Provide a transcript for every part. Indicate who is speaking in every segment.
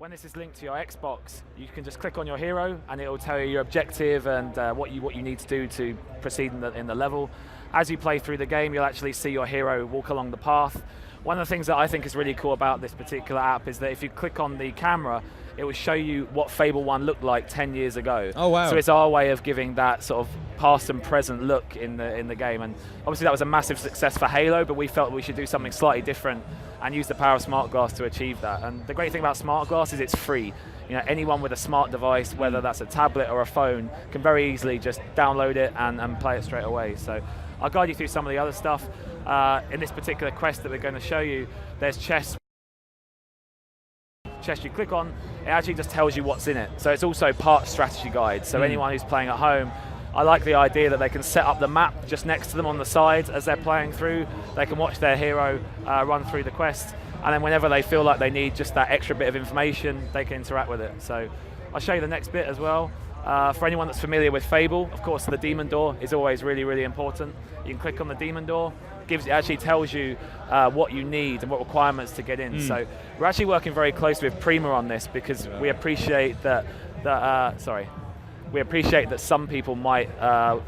Speaker 1: When this is linked to your Xbox, you can just click on your hero and it will tell you your objective and what you need to do to proceed in the level. As you play through the game, you'll actually see your hero walk along the path. One of the things that I think is really cool about this particular app is that if you click on the camera, it will show you what Fable 1 looked like 10 years ago.
Speaker 2: Oh wow.
Speaker 1: So it's our way of giving that sort of past and present look in the game. And obviously that was a massive success for Halo, but we felt we should do something slightly different and use the power of smart glass to achieve that. And the great thing about smart glass is it's free. You know, anyone with a smart device, whether that's a tablet or a phone, can very easily just download it and play it straight away. So I'll guide you through some of the other stuff. In this particular quest that we're going to show you, there's chests you click on, it actually just tells you what's in it. So it's also part strategy guide. So anyone who's playing at home, I like the idea that they can set up the map just next to them on the side as they're playing through. They can watch their hero run through the quest, and then whenever they feel like they need just that extra bit of information, they can interact with it. So I'll show you the next bit as well. For anyone that's familiar with Fable, of course the demon door is always really, really important. You can click on the demon door, it actually tells you what you need and what requirements to get in. So we're actually working very closely with Prima on this because we appreciate that some people might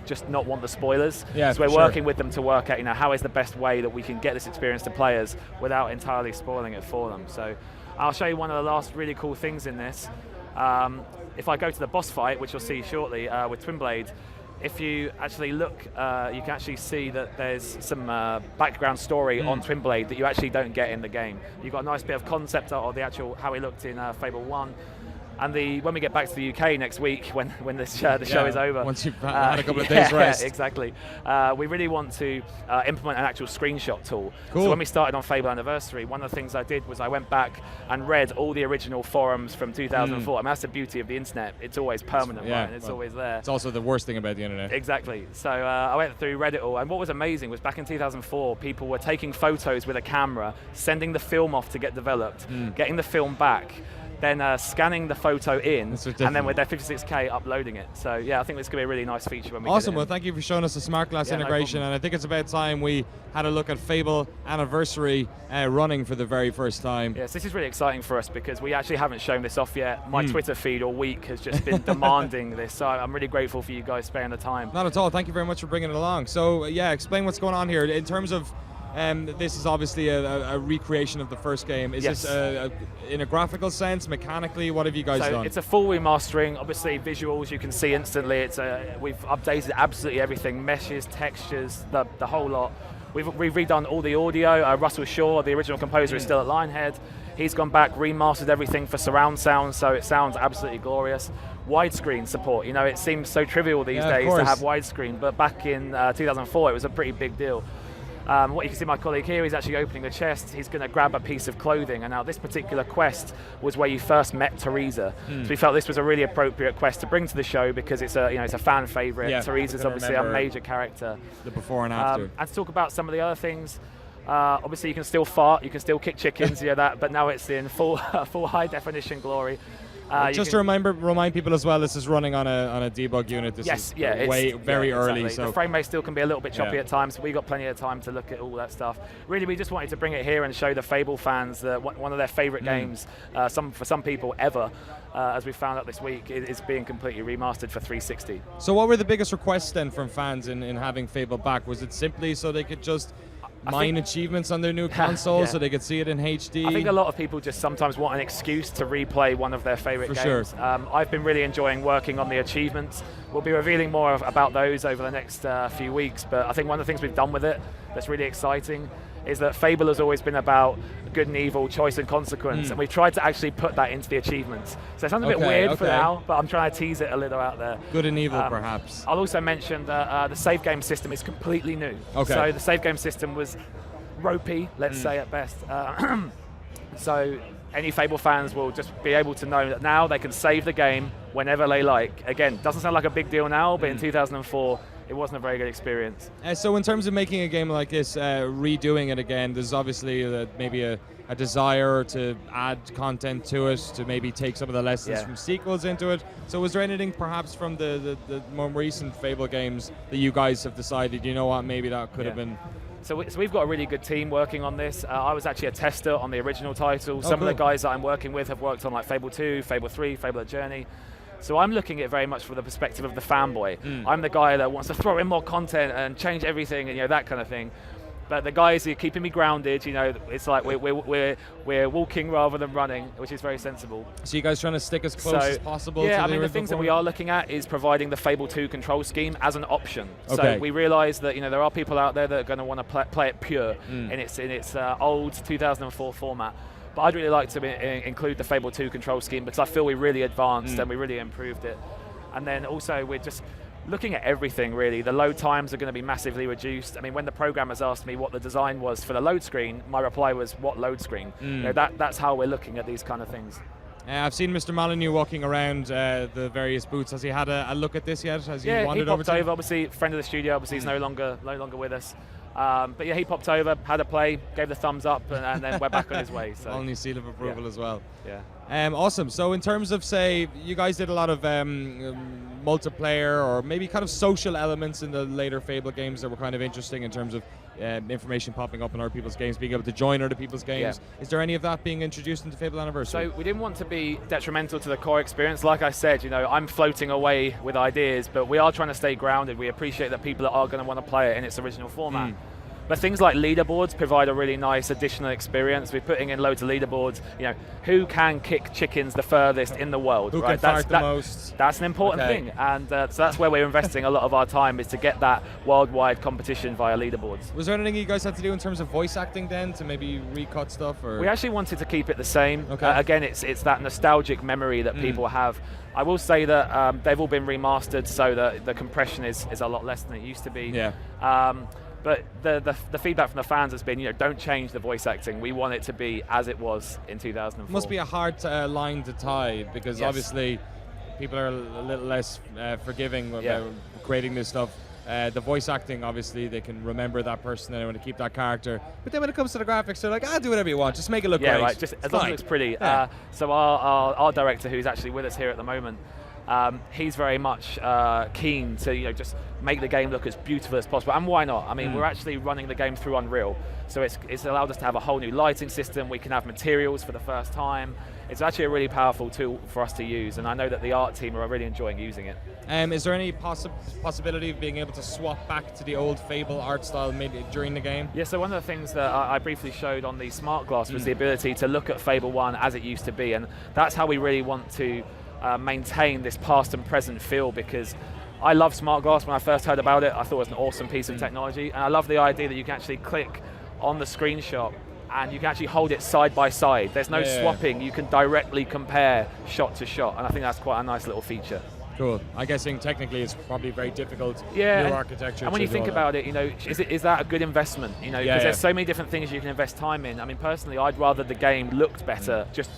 Speaker 1: just not want the spoilers.
Speaker 2: Yeah,
Speaker 1: so we're working with them to work out, how is the best way that we can get this experience to players without entirely spoiling it for them. So I'll show you one of the last really cool things in this. If I go to the boss fight, which you'll see shortly with Twinblade, if you actually look, you can actually see that there's some background story on Twinblade that you actually don't get in the game. You've got a nice bit of concept art of the actual how he looked in Fable 1. And when we get back to the UK next week, when the show is over,
Speaker 2: once you've had a couple of days rest,
Speaker 1: exactly. We really want to implement an actual screenshot tool.
Speaker 2: Cool.
Speaker 1: So when we started on Fable Anniversary, one of the things I did was I went back and read all the original forums from 2004. I mean, that's the beauty of the internet; it's always permanent, right? And it's always there.
Speaker 2: It's also the worst thing about the internet.
Speaker 1: Exactly. So I went through, read it all, and what was amazing was back in 2004, people were taking photos with a camera, sending the film off to get developed, getting the film back, then scanning the photo in, and then with their 56K uploading it. So yeah, I think this could be a really nice feature when we
Speaker 2: Awesome.
Speaker 1: get it
Speaker 2: Well, thank you for showing us the smart glass integration, and I think it's about time we had a look at Fable Anniversary running for the very first time.
Speaker 1: Yes, this is really exciting for us because we actually haven't shown this off yet. My Twitter feed all week has just been demanding this, so I'm really grateful for you guys sparing the time.
Speaker 2: Not at all. Thank you very much for bringing it along. So yeah, explain what's going on here in terms of. This is obviously a recreation of the first game. Is this in a graphical sense, mechanically? What have you guys done?
Speaker 1: It's a full remastering. Obviously, visuals you can see instantly. We've updated absolutely everything: meshes, textures, the whole lot. We've redone all the audio. Russell Shaw, the original composer, is still at Lionhead. He's gone back, remastered everything for surround sound, so it sounds absolutely glorious. Widescreen support. It seems so trivial these days to have widescreen, but back in 2004, it was a pretty big deal. What you can see my colleague here, he's actually opening the chest. He's going to grab a piece of clothing, and now this particular quest was where you first met Teresa. So we felt this was a really appropriate quest to bring to the show because it's a fan favorite. Teresa's obviously a major character.
Speaker 2: The before and after.
Speaker 1: And to talk about some of the other things, obviously you can still fart, you can still kick chickens, but now it's in full high definition glory.
Speaker 2: Just to remind people as well, this is running on a debug unit. This is very early. So
Speaker 1: the frame rate still can be a little bit choppy at times, but we got plenty of time to look at all that stuff. Really, we just wanted to bring it here and show the Fable fans that one of their favorite games, for some people ever, as we found out this week, is being completely remastered for 360.
Speaker 2: So what were the biggest requests then from fans in having Fable back? Was it simply so they could just mine achievements on their new console so they could see it in HD?
Speaker 1: I think a lot of people just sometimes want an excuse to replay one of their favorite games.
Speaker 2: Sure.
Speaker 1: I've been really enjoying working on the achievements. We'll be revealing more about those over the next few weeks, but I think one of the things we've done with it that's really exciting is that Fable has always been about good and evil, choice and consequence, and we've tried to actually put that into the achievements. So it sounds a bit weird for now, but I'm trying to tease it a little out there.
Speaker 2: Good and evil, perhaps.
Speaker 1: I'll also mention that the save game system is completely new. So the save game system was ropey, let's say at best. So any Fable fans will just be able to know that now they can save the game whenever they like. Again, doesn't sound like a big deal now, but in 2004, it wasn't a very good experience.
Speaker 2: So in terms of making a game like this, redoing it again, there's obviously maybe a desire to add content to it, to maybe take some of the lessons from sequels into it. So was there anything perhaps from the more recent Fable games that you guys have decided, maybe that could have been
Speaker 1: So we've got a really good team working on this. I was actually a tester on the original title. Some
Speaker 2: cool.
Speaker 1: of the guys that I'm working with have worked on like Fable 2, Fable 3, Fable The Journey. So I'm looking at it very much from the perspective of the fanboy. I'm the guy that wants to throw in more content and change everything and that kind of thing. But the guys who are keeping me grounded, it's like we're walking rather than running, which is very sensible.
Speaker 2: So you guys trying to stick as close as possible?
Speaker 1: Yeah,
Speaker 2: to
Speaker 1: I mean the things that we are looking at is providing the Fable 2 control scheme as an option.
Speaker 2: Okay.
Speaker 1: So we realise that there are people out there that are going to want to play it pure in its old 2004 format. But I'd really like to include the Fable 2 control scheme because I feel we really advanced and we really improved it. And then also we're just looking at everything really. The load times are going to be massively reduced. I mean, when the programmers asked me what the design was for the load screen, my reply was, what load screen? That's how we're looking at these kind of things.
Speaker 2: I've seen Mr. Molyneux walking around the various booths. Has he had a look at this yet? Has he wandered
Speaker 1: he popped
Speaker 2: over?
Speaker 1: Obviously, friend of the studio. Obviously, he's no longer with us. But yeah, he popped over, had a play, gave the thumbs up, and then went back on his way. So.
Speaker 2: Only seal of approval as well.
Speaker 1: Yeah.
Speaker 2: Awesome. So in terms of, say, you guys did a lot of multiplayer or maybe kind of social elements in the later Fable games that were kind of interesting in terms of information popping up in other people's games, being able to join other people's games. Is there any of that being introduced into Fable Anniversary?
Speaker 1: So we didn't want to be detrimental to the core experience. Like I said, I'm floating away with ideas, but we are trying to stay grounded. We appreciate that people are going to want to play it in its original format. But things like leaderboards provide a really nice additional experience. We're putting in loads of leaderboards. Who can kick chickens the furthest in the world?
Speaker 2: Who can fart the most?
Speaker 1: That's an important thing, and so that's where we're investing a lot of our time, is to get that worldwide competition via leaderboards.
Speaker 2: Was there anything you guys had to do in terms of voice acting then to maybe recut stuff? Or?
Speaker 1: We actually wanted to keep it the same. Again, it's that nostalgic memory that people have. I will say that they've all been remastered, so the compression is a lot less than it used to be.
Speaker 2: Yeah.
Speaker 1: But the feedback from the fans has been, don't change the voice acting. We want it to be as it was in 2004.
Speaker 2: It must be a hard line to tie because obviously people are a little less forgiving about creating this stuff. The voice acting, obviously, they can remember that person and they want to keep that character. But then when it comes to the graphics, they're like, do whatever you want, just make it look great.
Speaker 1: Right. Just as long as it looks pretty. Yeah. So our director, who's actually with us here at the moment, he's very much keen to just make the game look as beautiful as possible. And why not? I mean, we're actually running the game through Unreal, so it's allowed us to have a whole new lighting system. We can have materials for the first time. It's actually a really powerful tool for us to use, and I know that the art team are really enjoying using it.
Speaker 2: Is there any possibility of being able to swap back to the old Fable art style maybe during the game?
Speaker 1: Yeah, so one of the things that I briefly showed on the smart glass was the ability to look at Fable 1 as it used to be, and that's how we really want to maintain this past and present feel, because I love smart glass. When I first heard about it, I thought it was an awesome piece of technology, and I love the idea that you can actually click on the screenshot and you can actually hold it side by side. There's no swapping. You can directly compare shot to shot, and I think that's quite a nice little feature.
Speaker 2: Cool. I'm guessing technically it's probably very difficult. New architecture.
Speaker 1: And when you think about it, is that a good investment? Because there's so many different things you can invest time in. I mean, personally, I'd rather the game looked better just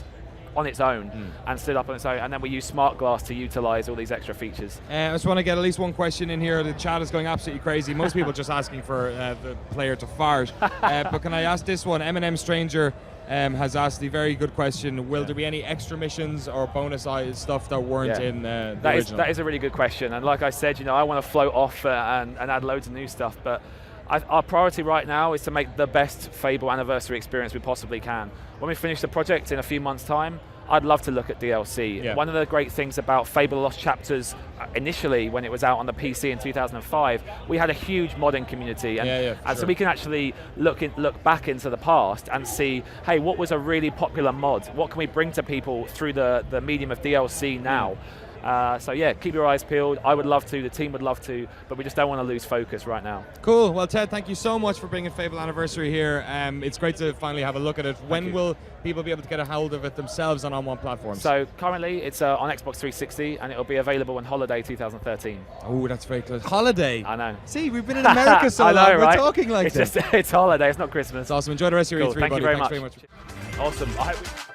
Speaker 1: on its own and stood up on its own, and then we use smart glass to utilize all these extra features.
Speaker 2: I just want to get at least one question in here. The chat is going absolutely crazy. Most people just asking for the player to fart. But can I ask this one? M&M Stranger has asked the very good question: will there be any extra missions or bonus stuff that weren't in the original?
Speaker 1: That is a really good question, and like I said, I want to float off and add loads of new stuff, but our priority right now is to make the best Fable Anniversary experience we possibly can. When we finish the project in a few months' time, I'd love to look at DLC. One of the great things about Fable Lost Chapters, initially when it was out on the PC in 2005, we had a huge modding community, and so we can actually look back into the past and see, hey, what was a really popular mod? What can we bring to people through the medium of DLC now? So yeah, keep your eyes peeled. I would love to, the team would love to, but we just don't want to lose focus right now.
Speaker 2: Cool. Well, Ted, thank you so much for bringing Fable Anniversary here. It's great to finally have a look at it. When will people be able to get a hold of it themselves on what platforms?
Speaker 1: So currently it's on Xbox 360, and it'll be available on Holiday 2013.
Speaker 2: Oh, that's very close. Holiday.
Speaker 1: I know.
Speaker 2: See, we've been in America so long.
Speaker 1: Right?
Speaker 2: We're talking like
Speaker 1: this. It's Holiday. It's not Christmas.
Speaker 2: It's awesome. Enjoy the rest of your E3,
Speaker 1: Thank
Speaker 2: buddy.
Speaker 1: you very
Speaker 2: Thanks
Speaker 1: much.
Speaker 2: very much.
Speaker 1: Awesome.